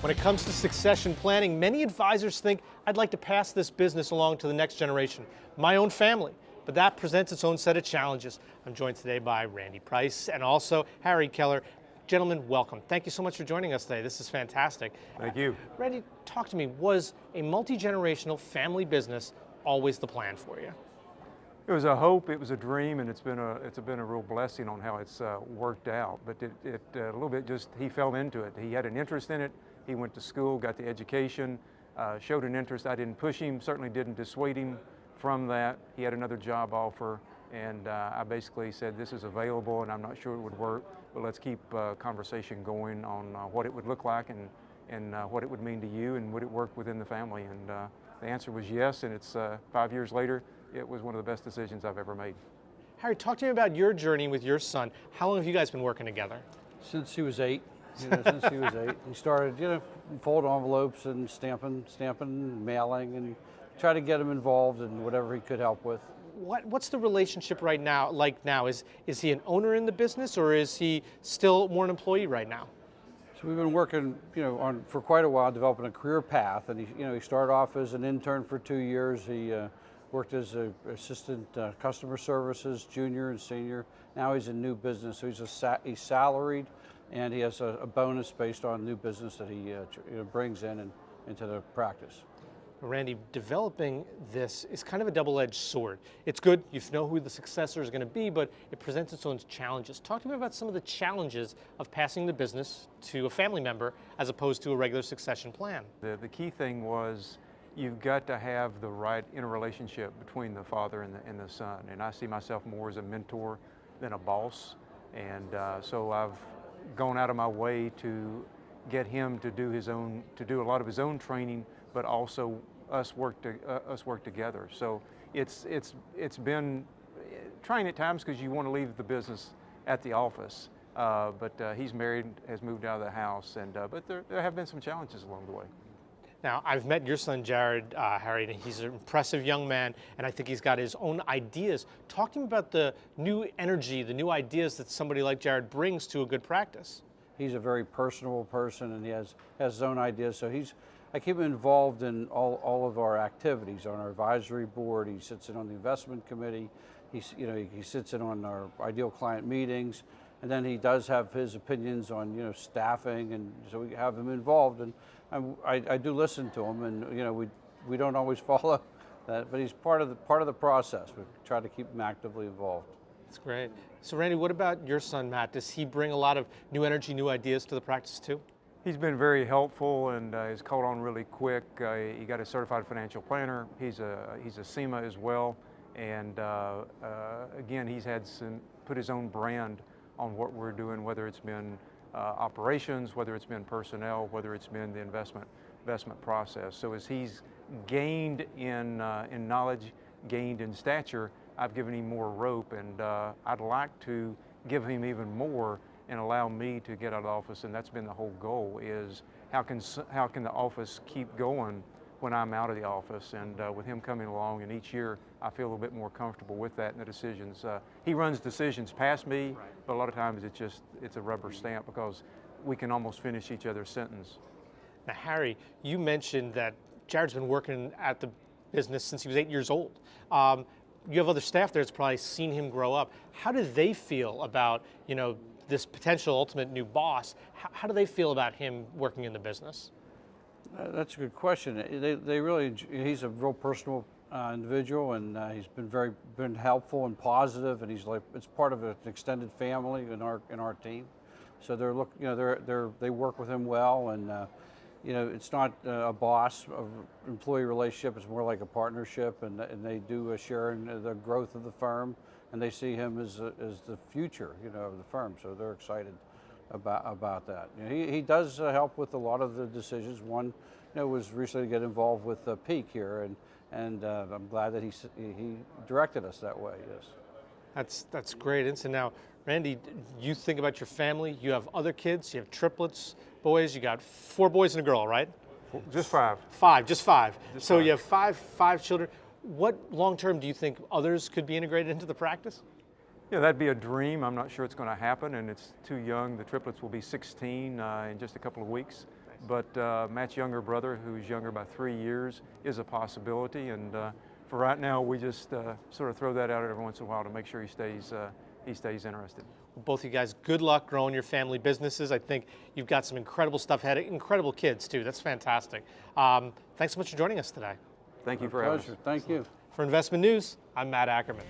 When it comes to succession planning, many advisors think, I'd like to pass this business along to the next generation, my own family. But that presents its own set of challenges. I'm joined today by Randy Price and also Harry Keller. Gentlemen, welcome. Thank you so much for joining us today. This is fantastic. Thank you. Randy, talk to me. Was a multi-generational family business always the plan for you? It was a hope, it was a dream, and it's been a real blessing on how it's worked out. But a little bit just, he fell into it. He had an interest in it. He went to school, got the education, showed an interest. I didn't push him, certainly didn't dissuade him from that. He had another job offer, and I basically said, this is available, and I'm not sure it would work, but let's keep conversation going on what it would look like and what it would mean to you, and would it work within the family. And the answer was yes, and it's 5 years later, it was one of the best decisions I've ever made. Harry, talk to me about your journey with your son. How long have you guys been working together? Since he was 8. Since he was 8. He started, fold envelopes and stamping, mailing, and try to get him involved in whatever he could help with. What's the relationship right now like now? Is he an owner in the business, or is he still more an employee right now? So we've been working, for quite a while, developing a career path. And he started off as an intern for 2 years. He worked as an assistant customer services, junior and senior. Now he's in new business, so he's salaried, and he has a bonus based on new business that he brings into the practice. Randy, developing this is kind of a double-edged sword. It's good, you know who the successor is going to be, but it presents its own challenges. Talk to me about some of the challenges of passing the business to a family member as opposed to a regular succession plan. The key thing was you've got to have the right interrelationship between the father and the son. And I see myself more as a mentor than a boss. And so I've gone out of my way to get him to do a lot of his own training, but also us work together. So it's been trying at times because you want to leave the business at the office. But he's married, has moved out of the house, and but there have been some challenges along the way. Now, I've met your son, Jared, Harry, and he's an impressive young man, and I think he's got his own ideas. Talk to him about the new energy, the new ideas that somebody like Jared brings to a good practice. He's a very personable person, and he has his own ideas. So I keep him involved in all of our activities on our advisory board. He sits in on the investment committee. He sits in on our ideal client meetings, and then he does have his opinions on staffing, and so we have him involved. And I do listen to him, and we don't always follow that, but he's part of the process. We try to keep him actively involved. That's great. So Randy, what about your son, Matt? Does he bring a lot of new energy, new ideas to the practice too? He's been very helpful, and he's caught on really quick. He got a certified financial planner. He's a SEMA as well, and again, he's had put his own brand on what we're doing, whether it's been operations, whether it's been personnel, whether it's been the investment process. So as he's gained in knowledge, gained in stature, I've given him more rope, and I'd like to give him even more and allow me to get out of the office. And that's been the whole goal: is how can the office keep going when I'm out of the office? And with him coming along, and each year I feel a little bit more comfortable with that and the decisions. He runs decisions past me, but a lot of times it's a rubber stamp because we can almost finish each other's sentence. Now, Harry, you mentioned that Jared's been working at the business since he was 8 years old. You have other staff there that's probably seen him grow up. How do they feel about this potential ultimate new boss? How do they feel about him working in the business? That's a good question. He's a real personal individual, and he's been helpful and positive, and it's part of an extended family in our team. So they work with him well, and it's not a boss employee relationship. It's more like a partnership, and they do share in the growth of the firm, and they see him as the future of the firm. So they're excited about that. He does help with a lot of the decisions. One was recently to get involved with Peak here, and I'm glad that he directed us that way. Yes. That's great. And so now, Randy, you think about your family. You have other kids. You have triplets, boys. You got 4 boys and a girl, right? Just 5. 5, just 5. Just so 5. You have five children. What long-term do you think others could be integrated into the practice? Yeah, that'd be a dream. I'm not sure it's going to happen, and it's too young. The triplets will be 16 in just a couple of weeks. but Matt's younger brother, who's younger by 3 years, is a possibility. And for right now, we just sort of throw that out every once in a while to make sure he stays interested. Both of you guys, good luck growing your family businesses. I think you've got some incredible stuff ahead, incredible kids too. That's fantastic. Thanks so much for joining us today. Thank you for having us. Pleasure. Thank you. For Investment News, I'm Matt Ackerman.